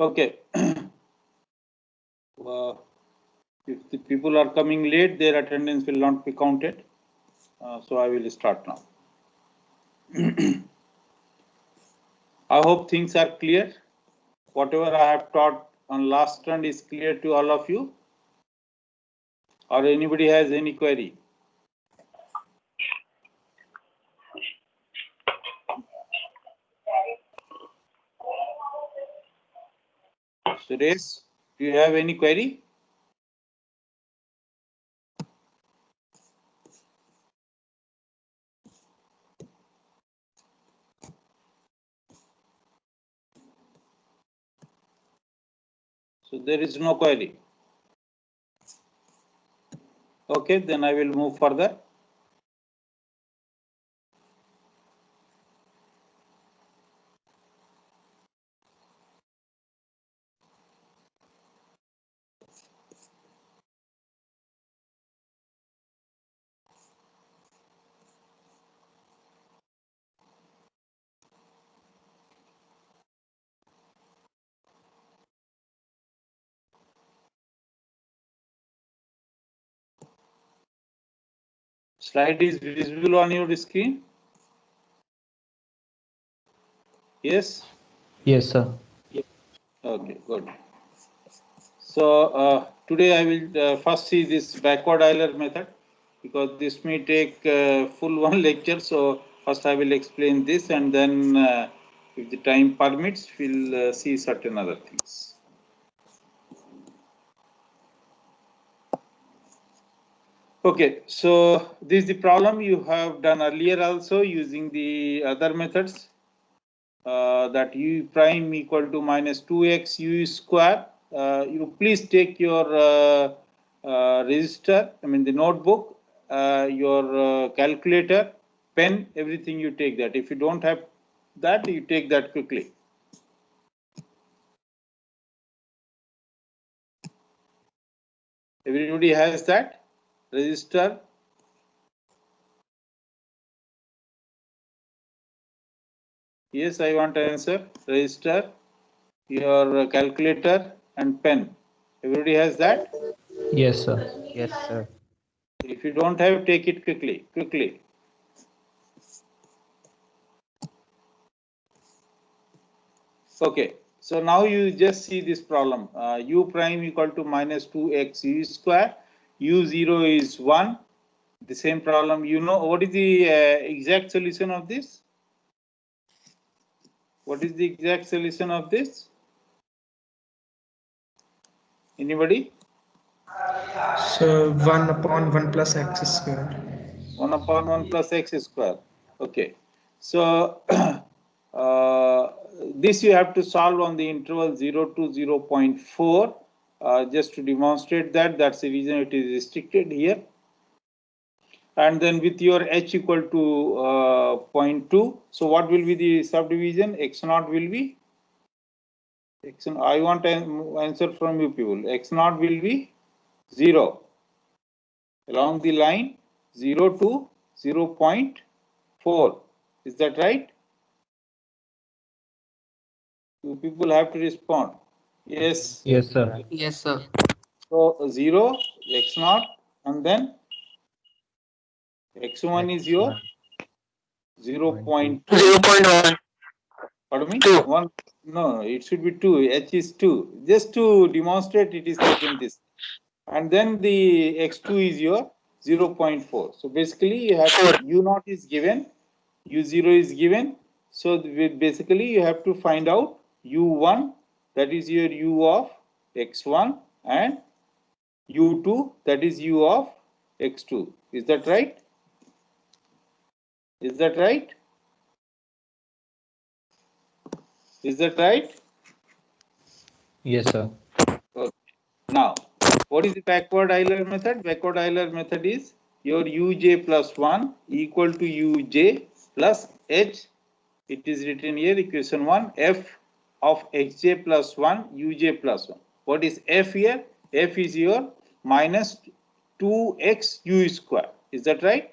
Okay. If the people are coming late, their attendance will not be counted. So I will start now. I hope things are clear. Whatever I have taught on last round is clear to all of you. Or anybody has any query? Suresh, do you have any query? So there is no query. Okay, then I will move further. Slide is visible on your screen? Yes? Yes, sir. Okay, good. So today I will first see this backward Euler method, because this may take full one lecture. So first I will explain this, and then if the time permits, we'll see certain other things. Okay, so this is the problem you have done earlier also using the other methods, that u prime equal to minus 2x u square. You please take your register, I mean the notebook, your calculator, pen, everything you take that. If you don't have that, you take that quickly. Everybody has that register? Yes, I want to answer. Register, your calculator and pen. Everybody has that? Yes, sir. Yes, sir. If you don't have, take it quickly. Okay, so now you just see this problem. U prime equal to minus 2x u square. U0 is 1. The same problem, you know, what is the exact solution of this? What is the exact solution of this? Anybody? So 1 upon 1 plus x square. 1 upon 1 plus x square. Okay, so this you have to solve on the interval 0 to 0.4, just to demonstrate that. That's the reason it is restricted here. And then with your h equal to 0.2, so what will be the subdivision? X naught will be x. I want an answer from you people. X naught will be 0 along the line 0 to 0.4. Is that right? You people have to respond. Yes. Yes, sir. Yes, sir. So 0, x naught, and then x1 is your 0.2. 0.1. Pardon me? 2. 1. No, it should be 2. H is 2. Just to demonstrate, it is taken this. And then the x2 is your 0.4. So basically, you have to, u0 is given, u0 is given. So basically, you have to find out u1, that is your u of x1, and u2, that is u of x2. Is that right? Is that right? Is that right? Yes, sir. Okay. Now, what is the backward Euler method? Backward Euler method is your uj plus 1 equal to uj plus h. It is written here, equation 1, f of xj plus 1 uj plus 1. What is f here? F is your minus 2x u square. Is that right?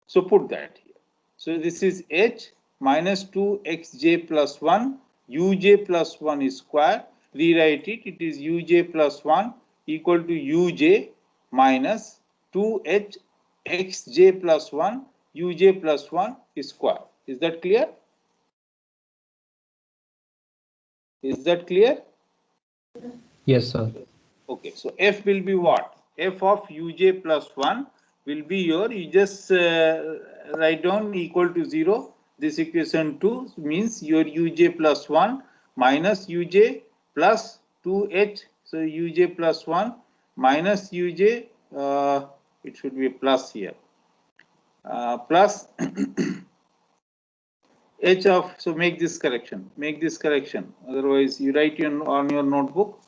So put that here. So this is h minus 2xj plus 1 uj plus 1 square rewrite it. It is uj plus 1 equal to uj minus 2h xj plus 1 uj plus 1 square. Is that clear? Is that clear? Yes, sir. Okay, so f will be what? F of uj plus 1 will be you just write down equal to 0. This equation 2 means your uj plus 1 minus uj plus 2h. So uj plus 1 minus uj, it should be a plus here, plus h of, so make this correction, otherwise you write on your notebook,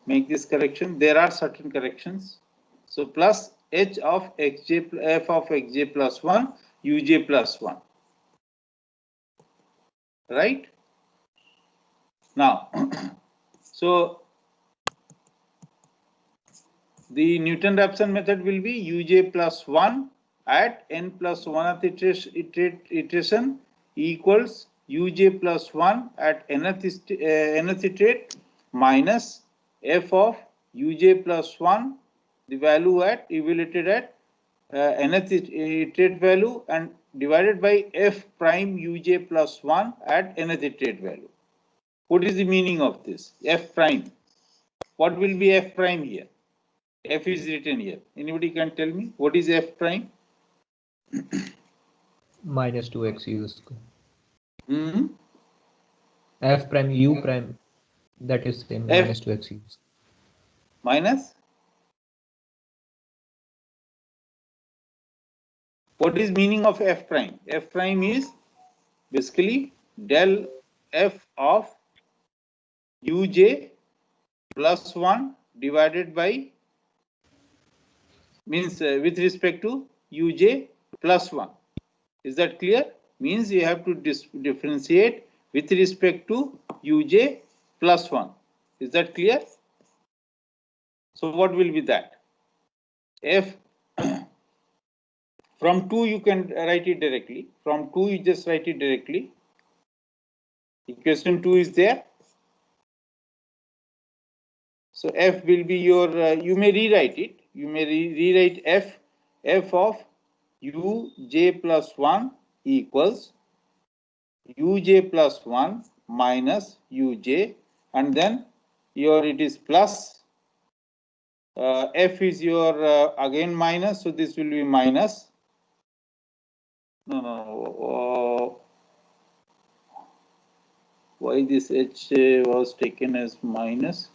make this correction. There are certain corrections. So plus h of xj, f of xj plus 1 uj plus 1, right? Now so the Newton-Raphson method will be uj plus 1 at n plus 1th iteration equals uj plus 1 at nth iterate minus f of uj plus 1, the value at evaluated at nth iterate value, and divided by f prime uj plus 1 at nth iterate value. What is the meaning of this? F prime. What will be f prime here? F is written here. Anybody can tell me what is f prime? Minus 2x u square. Hmm? F prime u prime, that is same, F minus 2x u. minus? What is meaning of f prime? F prime is basically del f of uj plus 1 divided by, means with respect to uj plus 1. Is that clear? Means you have to differentiate with respect to uj plus 1. Is that clear? So what will be that? F from 2 you can write it directly. From 2 you just write it directly. Equation 2 is there. So f will be your, you may rewrite it. You may rewrite f of uj plus 1 equals uj plus 1 minus uj, and then your it is plus, f is your again minus, so this will be minus. No, why this h was taken as minus?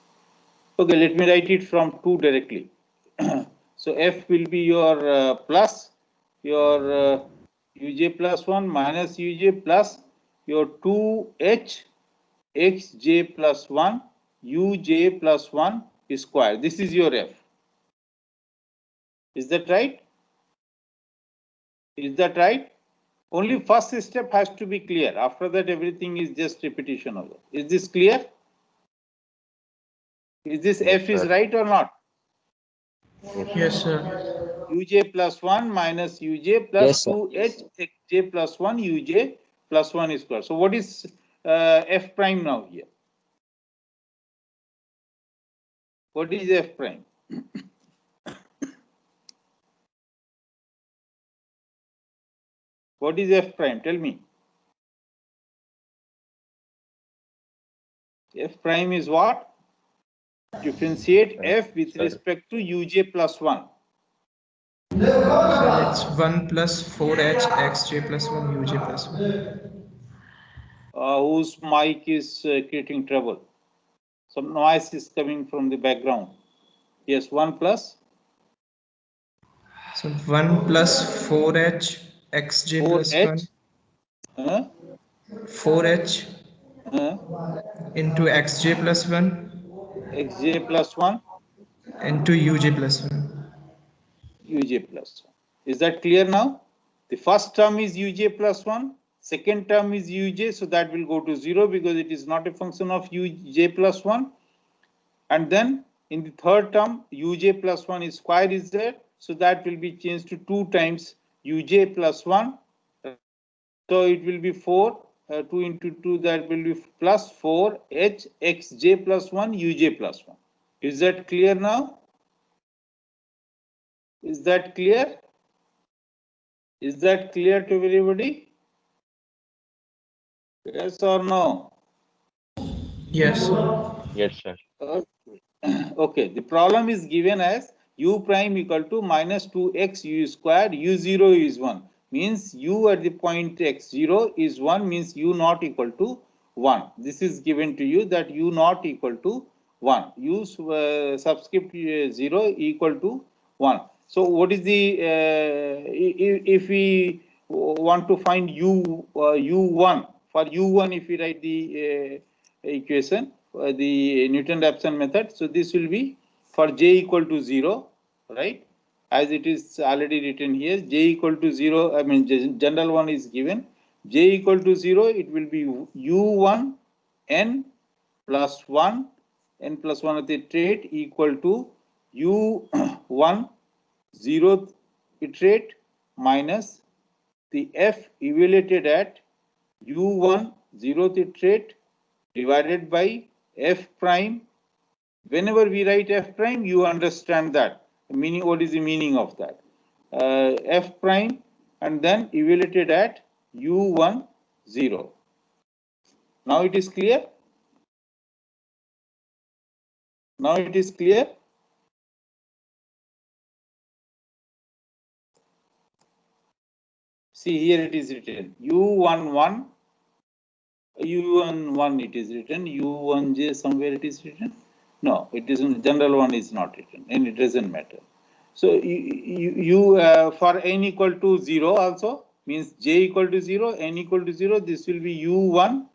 Okay, let me write it from 2 directly. So f will be your plus your uj plus 1 minus uj plus your 2h xj plus 1 uj plus 1 square. This is your f. Is that right? Is that right? Only first step has to be clear. After that, everything is just repetition of it. Is this clear? Is this Yes, f is sir. right or not? Yes, sir. uj plus 1 minus uj plus Yes, sir. 2h xj plus 1 uj plus 1 square. So what is f prime now here? What is f prime? What is f prime? Tell me. F prime is what? Differentiate f with Sir. respect to uj plus 1. Sir, it's 1 plus 4h xj plus 1 uj plus 1. Whose mic is creating trouble. Some noise is coming from the background. Yes, 1 plus So 1 plus 4h xj plus 1 4h 4h into xj plus 1 xj plus 1 into uj plus 1. uj plus 1. Is that clear now? The first term is uj plus 1, second term is uj, so that will go to 0 because it is not a function of uj plus 1. And then in the third term, uj plus 1 is square is there, so that will be changed to 2 times uj plus 1. So it will be 4 2 into 2, that will be plus 4h xj plus 1 uj plus 1. Is that clear now? Is that clear? Is that clear to everybody? Yes or no? Yes, sir. Yes, sir. Okay, the problem is given as u prime equal to minus 2x u squared, u0 is 1. Means u at the point x0 is 1, means u not equal to 1. This is given to you that u not equal to 1. U subscript 0 equal to 1. So what is the, if we want to find u1, for u1 if we write the equation, the Newton-Raphson method. So this will be for j equal to 0, right? As it is already written here, j equal to 0, I mean general one is given. J equal to 0, it will be u1 n plus 1, n plus 1 iterate equal to u1 0th iterate minus the f evaluated at u1 0th iterate divided by f prime. Whenever we write f prime, you understand that meaning. What is the meaning of that? F prime and then evaluated at u1 0. Now it is clear. Now it is clear. See here it is written u11 u11 it is written u1j somewhere it is written. No, it isn't. General one is not written, and it doesn't matter. So you for n equal to 0 also means j equal to 0, n equal to 0. This will be u1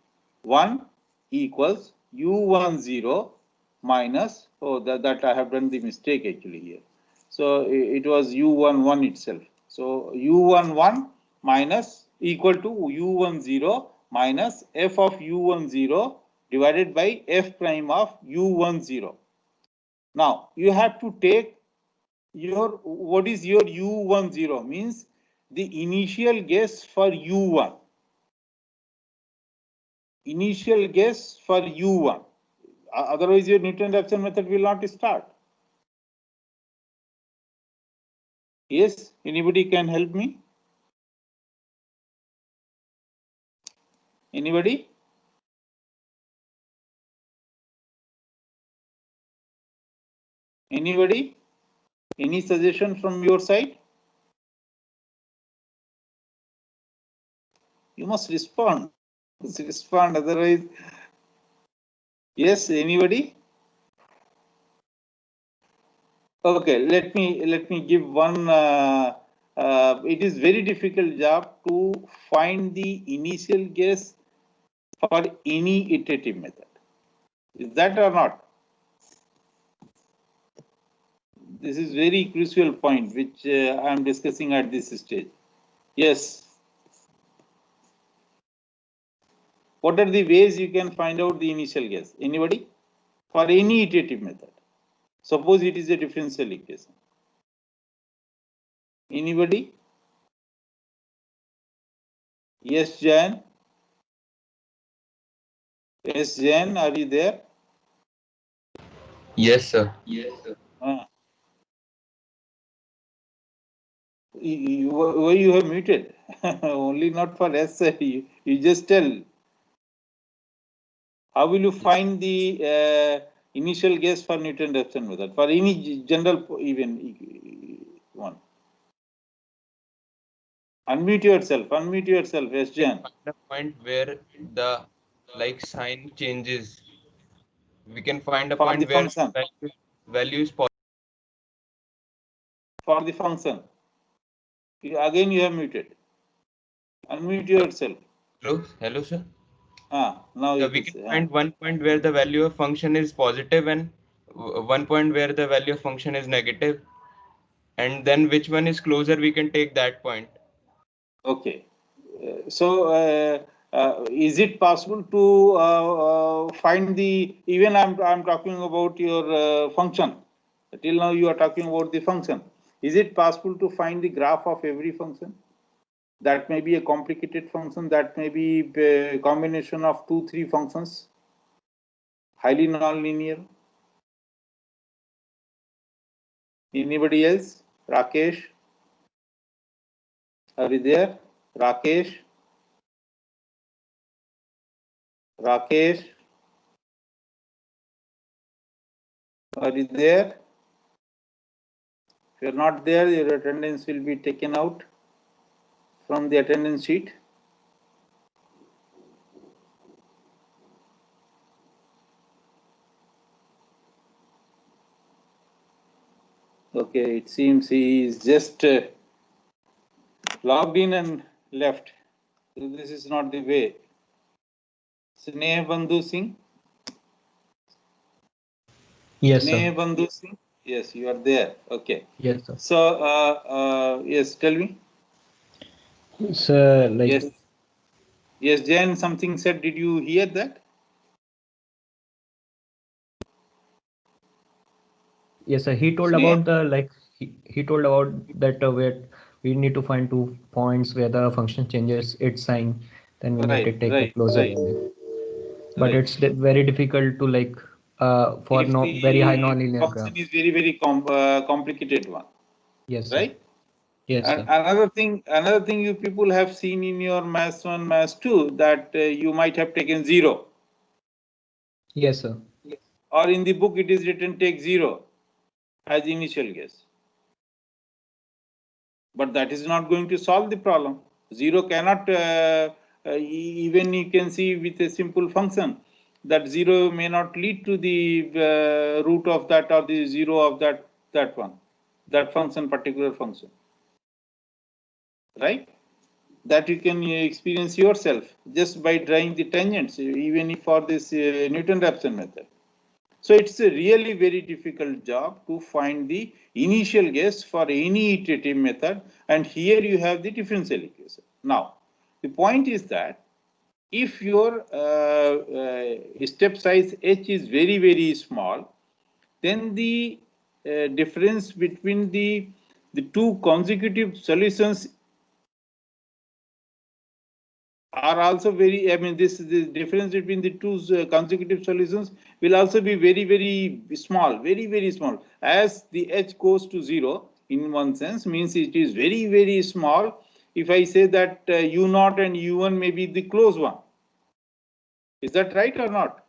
1 equals u1 0 minus. Oh, that I have done the mistake actually here. So it was u1 1 itself. So u1 1 minus equal to u1 0 minus f of u1 0 divided by f prime of u1 0. Now you have to take your, what is your u1 0 means the initial guess for u1. Initial guess for u1. Otherwise your Newton-Raphson method will not start. Yes, anybody can help me? Anybody? Anybody? Any suggestion from your side? You must respond. Respond, otherwise. Yes, anybody? Okay, let me give one. It is very difficult job to find the initial guess for any iterative method. Is that or not? This is very crucial point which I am discussing at this stage. Yes. What are the ways you can find out the initial guess? Anybody? For any iterative method. Suppose it is a differential equation. Anybody? Yes, Jan. Yes, Jan, are you there? Yes, sir. Why you have muted? Only not for S. You just tell. How will you find the initial guess for Newton-Raphson method for any general even one? Unmute yourself. Unmute yourself, yes, Jan. The point where the sign changes. We can find a For the point where function. value is positive. For the function. Again, you have muted. Unmute yourself. Hello, sir. Now Yeah, it we is. can find one point where the value of function is positive and one point where the value of function is negative, and then which one is closer, we can take that point. Okay. Is it possible to find the, even I'm talking about your function. Till now you are talking about the function. Is it possible to find the graph of every function? That may be a complicated function. That may be a combination of 2-3 functions. Highly nonlinear. Anybody else? Rakesh? Are we there? Rakesh? Rakesh? Are you there? If you're not there, your attendance will be taken out from the attendance sheet. Okay, it seems he is just logged in and left. So this is not the way. Sneh Bandhu Singh? Yes, Sneh sir. Bandhu Singh? Yes, you are there. Okay. Yes, sir. So, yes, tell me. Sir, like, Yes. Yes, Jen, something said. Did you hear that? yes, sir. He told Sneh? about the like he told about that where we need to find 2 points where the function changes its sign, then we need to take the closer value. But it's very difficult to like for If no very high the nonlinear function graph. is very complicated one, Yes, sir. right? Yes, And sir. another thing you people have seen in your Maths 1, Maths 2 that you might have taken 0. Yes, sir. Or in the book it is written take 0 as initial guess. But that is not going to solve the problem. 0 cannot, even you can see with a simple function, that 0 may not lead to the root of that or the 0 of that one, that function, particular function. Right? That you can experience yourself just by drawing the tangents, even if for this Newton-Raphson method. So it's a really very difficult job to find the initial guess for any iterative method, and here you have the differential equation. Now, the point is that if your step size h is very small, then the difference between the two consecutive solutions are also very, I mean, this the difference between the two consecutive solutions will also be very small, very small. As the h goes to 0, in one sense, means it is very small. If I say that u0 and u1 may be the close one, is that right or not?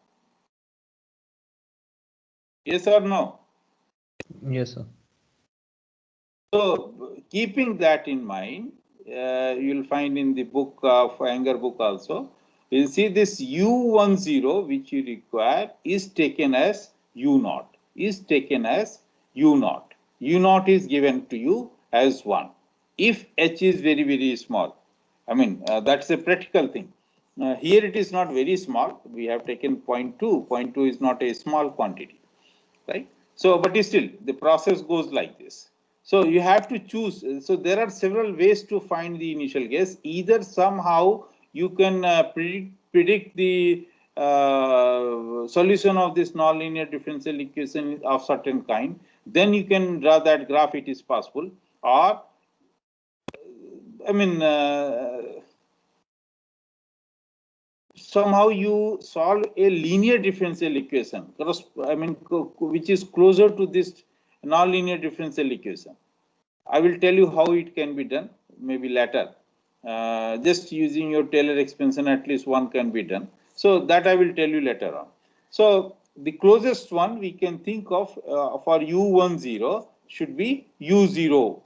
Yes or no? Yes, sir. So, keeping that in mind, you'll find in the book of Anger book also, you'll see this U10 which you require is taken as U0, is taken as U0. U0 is given to you as 1. If H is very small, I mean, that's a practical thing. Here it is not very small. We have taken 0.2. 0.2 is not a small quantity, right? So, but still, the process goes like this. So you have to choose. So there are several ways to find the initial guess. Either somehow you can predict the solution of this nonlinear differential equation of certain kind. Then you can draw that graph. It is possible. Or, I mean, somehow you solve a linear differential equation, I mean, which is closer to this nonlinear differential equation. I will tell you how it can be done, maybe later. Just using your Taylor expansion, at least one can be done. So that I will tell you later on. So the closest one we can think of for U10 should be U0,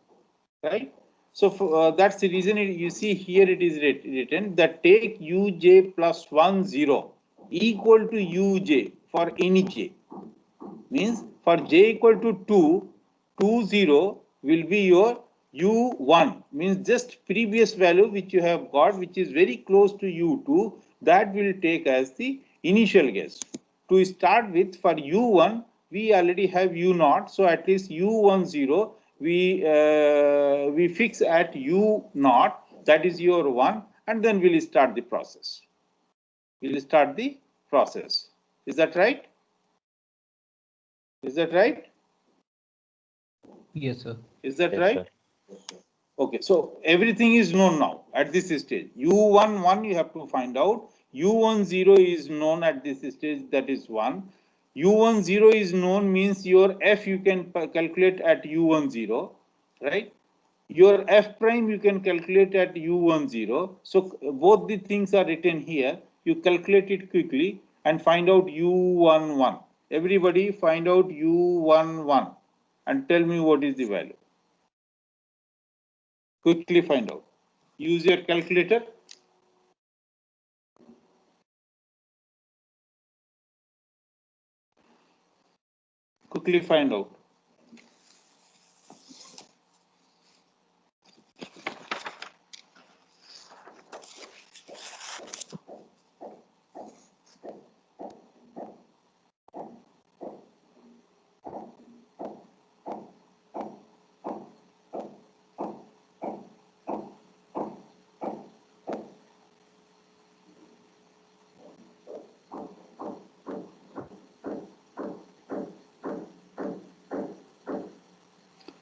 right? So that's the reason you see here it is written that take uj plus 1 0 equal to uj for any j. Means for j equal to 2, 2 0 will be your u1, means just previous value which you have got, which is very close to u2, that will take as the initial guess. To start with, for u1 we already have u0, so at least u10 we fix at u0, that is your 1, and then we'll start the process. We'll start the process. Is that right? Is that right? Yes, sir. Is that Yes, right? sir. Okay, so everything is known now at this stage. U11 you have to find out. U10 is known at this stage, that is 1. U10 is known means your F you can calculate at U10, right? Your F prime you can calculate at U10. So both the things are written here. You calculate it quickly and find out U11. Everybody find out U11 and tell me what is the value. Quickly find out. Use your calculator. Quickly find out.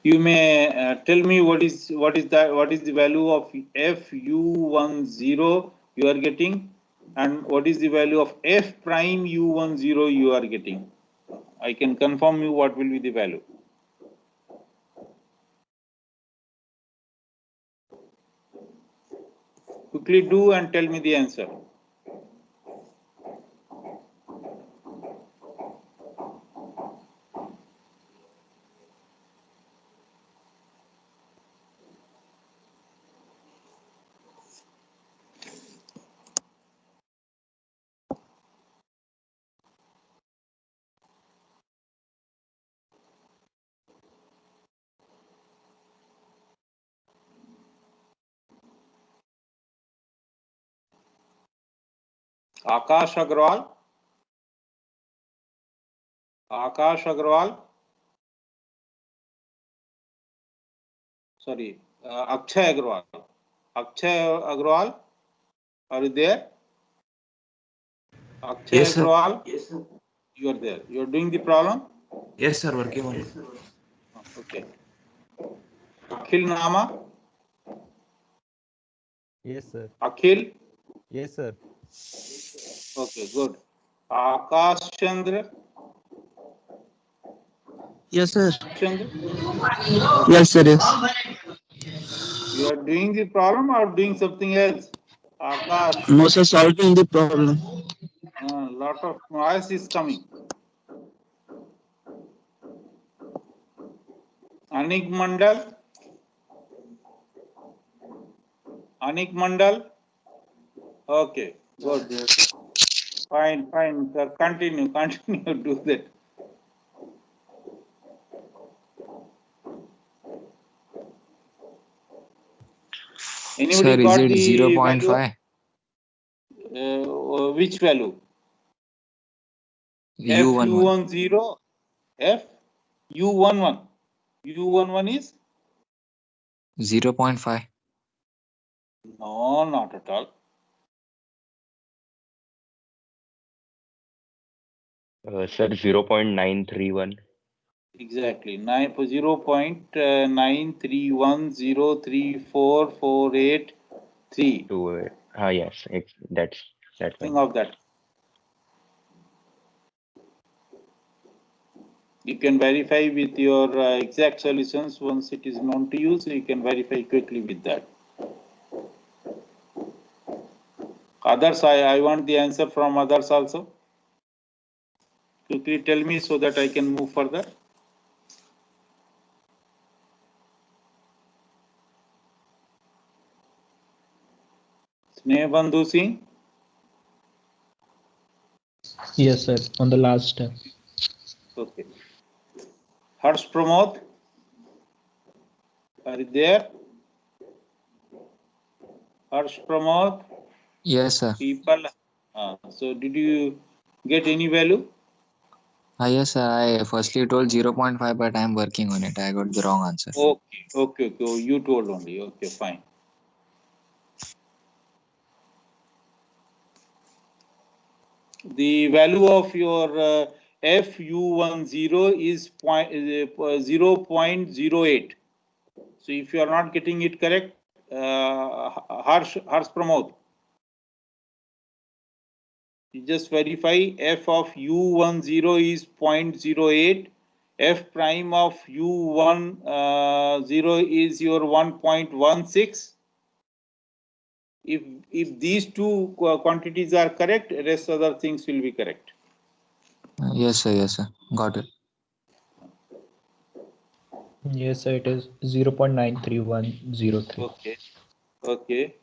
You may tell me what is the value of FU10 you are getting, and what is the value of F prime U10 you are getting. I can confirm you what will be the value. Quickly do and tell me the answer. Akash Agrawal. Akash Agrawal. Sorry, Akshay Agrawal. Akshay Agrawal, are you there? Akshay Yes, sir. Agrawal. Yes, sir. You are there. You are doing the problem? Yes, sir. Working on it. Okay. Akhil Nama. Yes, sir. Akhil. Yes, sir. Okay, good. Akash Chandra. Yes, sir. Chandra. Yes, sir. Yes. You are doing the problem or doing something else? Akash. No, sir. Solving the problem. Lot of noise is coming. Anik Mandal. Anik Mandal. Okay, good. Fine, fine, sir. Continue do that. Sir, Anybody is got it the 0.5? value? Which value? U11. FU10, F U11. U11 is? 0.5. No, not at all. Sir, 0.931. Exactly. 0.931034483. Yes, that's Something one. of that. You can verify with your exact solutions once it is known to you, so you can verify quickly with that. Others, I want the answer from others also. Quickly tell me so that I can move further. Snehbandhu Singh. Yes, sir. On the last step. Okay. Harsh Pramod. Are you there? Harsh Pramod. Yes, sir. People. So did you get any value? Yes, sir. I firstly told 0.5, but I'm working on it. I got the wrong answer. Okay. Oh, you told only. Okay, fine. The value of your FU10 is 0.08. So if you are not getting it correct, Harsh Pramod, you just verify f of u10 is 0.08, f prime of u10 is your 1.16. If these two quantities are correct, rest other things will be correct. Yes, sir. Yes, sir. Got it. Yes, sir, it is 0.93103. Okay. Okay.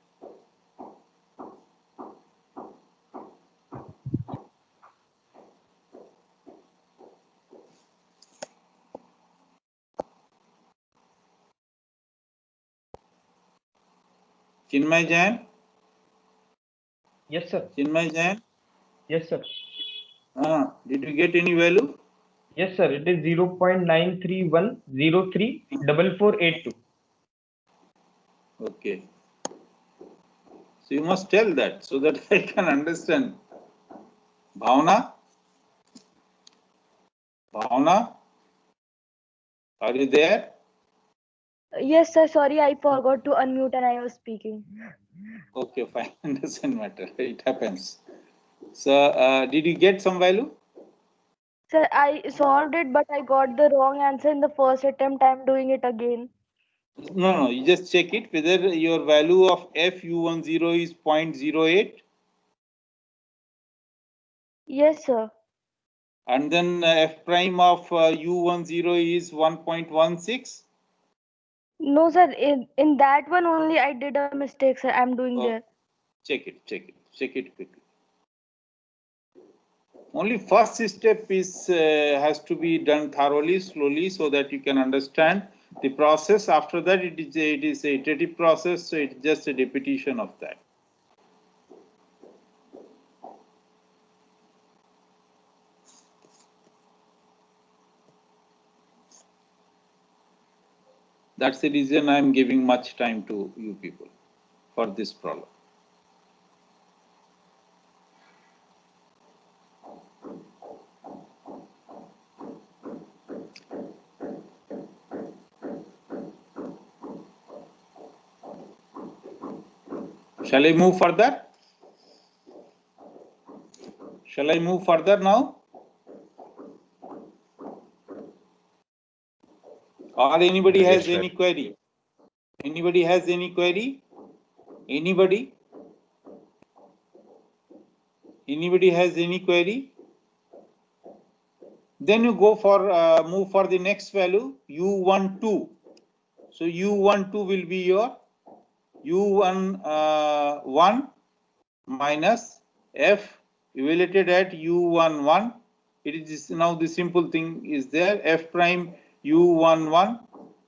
Chinmay Jain? Yes, sir. Chinmay Jain? Yes, sir. Did you get any value? Yes, sir. It is 0.931034482. Okay. So you must tell that so that I can understand. Bhavna? Bhavna? Are you there? Yes, sir. Sorry, I forgot to unmute and I was speaking. Okay, fine. Doesn't matter. It happens. So, did you get some value? Sir, I solved it, but I got the wrong answer in the first attempt. I'm doing it again. No, you just check it whether your value of FU10 is 0.08. Yes, sir. And then f prime of u10 is 1.16. No, sir. In that one only I did a mistake, sir. I'm doing there. Check it quickly. Only first step is has to be done thoroughly, slowly, so that you can understand the process. After that, it is a iterative process, so it's just a repetition of that. That's the reason I'm giving much time to you people for this problem. Shall I move further? Shall I move further now? Or anybody has any query? Anybody has any query? Anybody? Anybody has any query? Then you go for move for the next value u12. So u12 will be your u11 minus f evaluated at u11. It is now the simple thing is there f prime u11.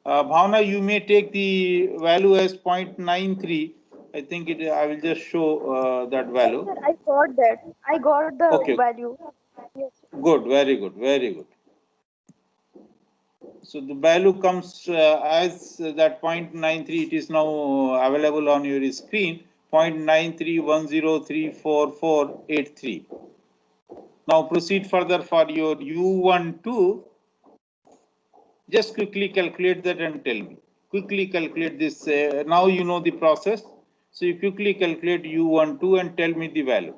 Bhavna, you may take the value as 0.93. I think it. I will just show that value. Yes, sir, I got that. I got the value. Yes. Good, very good, very good. So the value comes as that 0.93. It is now available on your screen. 0.9310348483. Now proceed further for your u12. Just quickly calculate that and tell me. Quickly calculate this. Now you know the process. So you quickly calculate u12 and tell me the value.